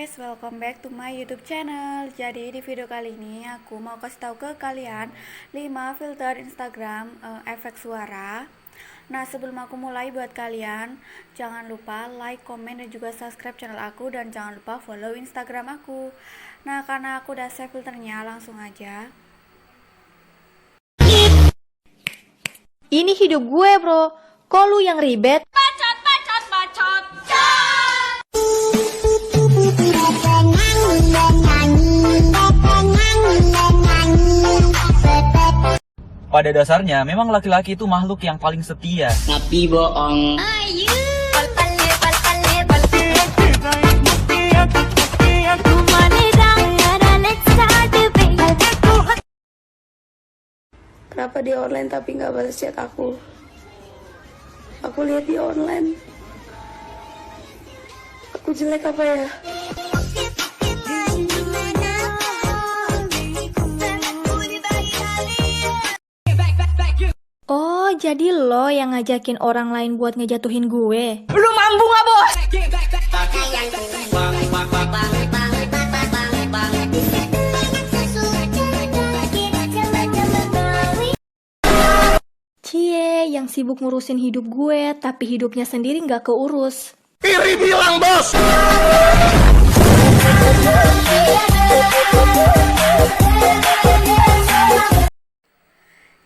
guys, welcome back to my YouTube channel. Jadi di video kali ini aku mau kasih tahu ke kalian 5 filter Instagram efek suara. Nah, sebelum aku mulai, buat kalian jangan lupa like, komen, dan juga subscribe channel aku, dan jangan lupa follow Instagram aku. Nah, karena aku udah save filternya, langsung aja. Ini hidup gue, bro. Kok lu yang ribet? Bacot. Pada dasarnya, memang laki-laki itu makhluk yang paling setia. Tapi bohong. Kenapa dia online tapi nggak balas chat aku? Aku lihat dia online. Aku jelek apa ya? Oh, jadi lo yang ngajakin orang lain buat ngejatuhin gue? Lu mampu gak, bos? Cie, yang sibuk ngurusin hidup gue, tapi hidupnya sendiri nggak keurus. Iri bilang bos.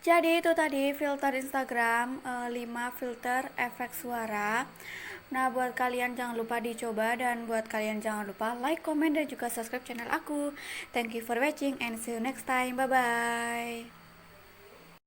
Jadi itu tadi filter Instagram 5 filter efek suara. Nah, buat kalian jangan lupa dicoba, dan buat kalian jangan lupa like, comment, dan juga subscribe channel aku. Thank you for watching and see you next time. Bye bye.